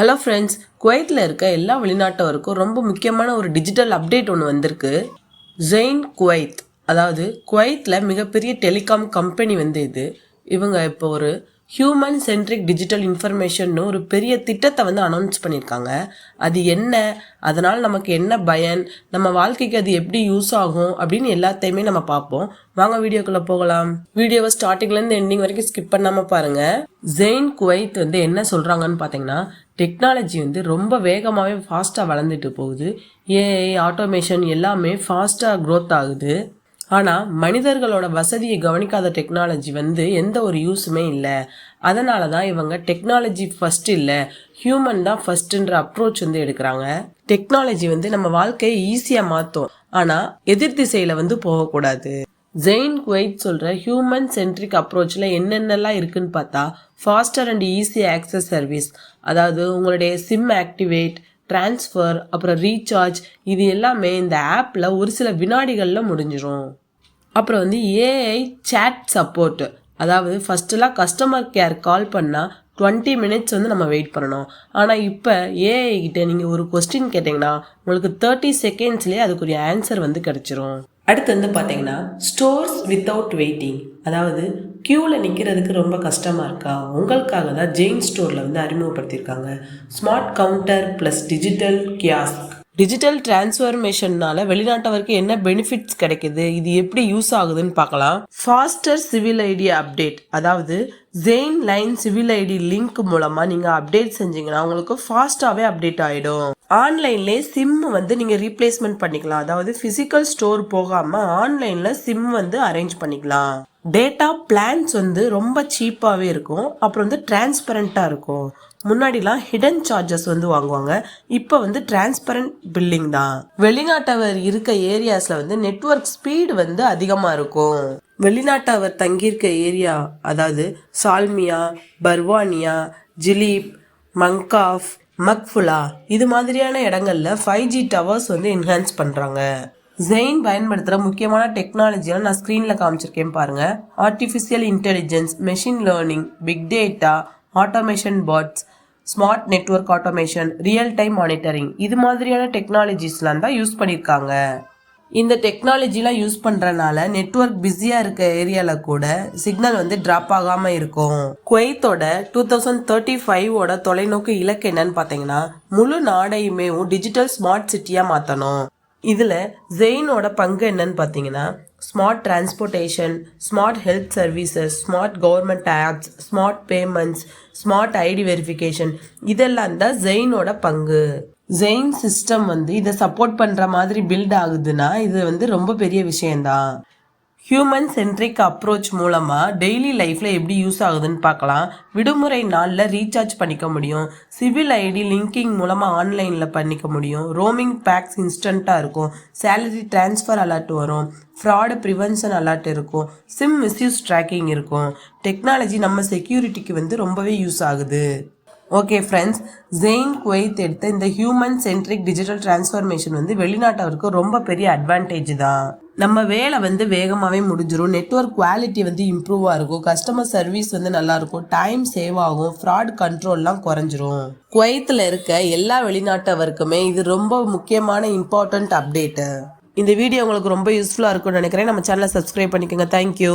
Hello friends, குவைத்தில் இருக்க எல்லா வெளிநாட்டவருக்கும் ரொம்ப முக்கியமான ஒரு டிஜிட்டல் அப்டேட் ஒன்று வந்திருக்கு. ஜெயின் குவைத், அதாவது குவைத்தில் மிகப்பெரிய டெலிகாம் கம்பெனி இவங்க இப்போ ஒரு ஹியூமன் சென்ட்ரிக் டிஜிட்டல் இன்ஃபர்மேஷன் ஒரு பெரிய திட்டத்தை அனௌன்ஸ் பண்ணியிருக்காங்க. அது என்ன, அதனால் நமக்கு என்ன பயன், நம்ம வாழ்க்கைக்கு அது எப்படி யூஸ் ஆகும் அப்படின்னு எல்லாத்தையுமே நம்ம பார்ப்போம். வாங்க வீடியோக்குள்ள போகலாம். வீடியோவை ஸ்டார்டிங்லேருந்து எண்டிங் வரைக்கும் ஸ்கிப் பண்ணாமல் பாருங்க. ஜெயின் குவைத் என்ன சொல்கிறாங்கன்னு பார்த்தீங்கன்னா, டெக்னாலஜி ரொம்ப வேகமாகவே ஃபாஸ்ட்டாக வளர்ந்துட்டு போகுது. ஏஐ, ஆட்டோமேஷன் எல்லாமே ஃபாஸ்ட்டாக க்ரோத் ஆகுது. ஆனால் மனிதர்களோட வசதியை கவனிக்காத டெக்னாலஜி எந்த ஒரு யூஸுமே இல்லை. அதனால தான் இவங்க டெக்னாலஜி ஃபர்ஸ்ட் இல்லை, ஹியூமன் தான் ஃபர்ஸ்ட்ன்ற அப்ரோச் எடுக்கிறாங்க. டெக்னாலஜி நம்ம வாழ்க்கையை ஈஸியாக மாற்றும், ஆனால் எதிர் திசையில் போகக்கூடாது. ஜெயின் குவைத் சொல்கிற ஹியூமன் சென்ட்ரிக் அப்ரோச்சில் என்னென்னலாம் இருக்குன்னு பார்த்தா, pastor and easy access service, அதாவது உங்களுடைய சிம் ஆக்டிவேட், டிரான்ஸ்ஃபர், அப்புறம் ரீசார்ஜ், இது எல்லாமே இந்த ஆப்பில் ஒரு சில வினாடிகளில் முடிஞ்சிடும். அப்புறம் ஏஐ சேட் சப்போர்ட், அதாவது ஃபஸ்ட்டெல்லாம் கஸ்டமர் கேர் கால் பண்ணால் 20 மினிட்ஸ் நம்ம வெயிட் பண்ணணும். ஆனால் இப்போ ஏஐ கிட்ட நீங்கள் ஒரு கொஸ்டின் கேட்டிங்கன்னா உங்களுக்கு 30 செகண்ட்ஸ்லேயே அதுக்குரிய ஆன்சர் கிடச்சிரும். அடுத்து பார்த்தீங்கன்னா ஸ்டோர்ஸ் வித்தவுட் வெயிட்டிங், அதாவது க்யூவில் நிற்கிறதுக்கு ரொம்ப கஷ்டமாக இருக்கா, உங்களுக்காக தான் ஜெயின் ஸ்டோரில் அறிமுகப்படுத்தியிருக்காங்க. Smart counter plus digital kiosk. Digital டிரான்ஸ்ஃபர்மேஷன்னால வெளிநாட்டவருக்கு என்ன பெனிஃபிட்ஸ் கிடைக்குது, இது எப்படி யூஸ் ஆகுதுன்னு பார்க்கலாம். ஃபாஸ்டர் சிவில் ஐடி அப்டேட், அதாவது ஜெயின் லைன் சிவில் ஐடி லிங்க் மூலமா நீங்க அப்டேட் செஞ்சீங்கன்னா உங்களுக்கு ஃபாஸ்டாவே அப்டேட் ஆயிடும். ஆன்லைன்லேயே சிம் நீங்க ரீப்ளேஸ்மெண்ட் பண்ணிக்கலாம், அதாவது பிசிக்கல் ஸ்டோர் போகாம ஆன்லைன்ல சிம் அரேஞ்ச் பண்ணிக்கலாம். டேட்டா பிளான்ஸ் ரொம்ப சீப்பாகவே இருக்கும். அப்புறம் டிரான்ஸ்பரண்டா இருக்கும். முன்னாடிலாம் ஹிடன் சார்ஜஸ் வாங்குவாங்க, இப்போ டிரான்ஸ்பரண்ட் பில்லிங் தான். வெளிநாட்டவர் இருக்க ஏரியாஸ்ல நெட்வொர்க் ஸ்பீடு அதிகமாக இருக்கும். வெளிநாட்டவர் தங்கியிருக்க ஏரியா, அதாவது சால்மியா, பர்வானியா, ஜிலீப், மங்காஃப், மக்ஃபுலா, இது மாதிரியான இடங்கள்ல 5G டவர்ஸ் என்ஹான்ஸ் பண்றாங்க. ஜெயின் பயன்படுத்துகிற முக்கியமான டெக்னாலஜியெல்லாம் நான் ஸ்க்ரீனில் காமிச்சிருக்கேன் பாருங்க. Artificial intelligence, machine learning, big data, automation bots, smart network automation, real time monitoring, இது மாதிரியான டெக்னாலஜிஸ்லாம் தான் யூஸ் பண்ணியிருக்காங்க. இந்த டெக்னாலஜிலாம் யூஸ் பண்ணுறனால நெட்வொர்க் பிஸியாக இருக்க ஏரியாவில் கூட சிக்னல் ட்ராப் ஆகாமல் இருக்கும். குவைத்தோட 2035 தொலைநோக்கு இலக்கு என்னன்னு பார்த்தீங்கன்னா, முழு நாடையுமே டிஜிட்டல் ஸ்மார்ட் சிட்டியாக மாற்றணும். இதில் ஜெயினோட பங்கு என்னன்னு பார்த்தீங்கன்னா, smart transportation, smart health services, smart government apps, smart payments, smart ID verification, இதெல்லாம் தான் ஜெயினோட பங்கு. ஜெயின் சிஸ்டம் இதை சப்போர்ட் பண்ணுற மாதிரி பில்ட் ஆகுதுன்னா இது ரொம்ப பெரிய விஷயம்தான். ஹியூமன் சென்ட்ரிக் அப்ரோச் மூலமாக டெய்லி லைஃப்பில் எப்படி யூஸ் ஆகுதுன்னு பார்க்கலாம். விடுமுறை நாளில் ரீசார்ஜ் பண்ணிக்க முடியும். சிவில் ஐடி லிங்கிங் மூலமாக ஆன்லைனில் பண்ணிக்க முடியும். ரோமிங் பேக்ஸ் இன்ஸ்டண்ட்டாக இருக்கும். சேலரி டிரான்ஸ்ஃபர் அலர்ட் வரும். ஃப்ராடு ப்ரிவென்ஷன் அலர்ட் இருக்கும். சிம் மிஸ்யூஸ் ட்ராக்கிங் இருக்கும். டெக்னாலஜி நம்ம செக்யூரிட்டிக்கு ரொம்பவே யூஸ் ஆகுது. ஓகே ஃப்ரெண்ட்ஸ், ஜெயின் குவைத் எடுத்த இந்த ஹியூமன் சென்ட்ரிக் டிஜிட்டல் டிரான்ஸ்ஃபர்மேஷன் வெளிநாட்டவருக்கு ரொம்ப பெரிய அட்வான்டேஜ் தான். நம்ம வேலை வேகமாகவே முடிஞ்சிடும். நெட்வொர்க் குவாலிட்டி இம்ப்ரூவாக இருக்கும். கஸ்டமர் சர்வீஸ் நல்லா இருக்கும். டைம் சேவ் ஆகும். ஃப்ராட் கண்ட்ரோல்லாம் குறைஞ்சிரும். குவைத்தில் இருக்க எல்லா வெளிநாட்டவருக்குமே இது ரொம்ப முக்கியமான இம்பார்ட்டன்ட் அப்டேட்டு. இந்த வீடியோ உங்களுக்கு ரொம்ப யூஸ்ஃபுல்லாக இருக்கும்னு நினைக்கிறேன். நம்ம சேனலை சப்ஸ்கிரைப் பண்ணிக்கோங்க. தேங்க்யூ.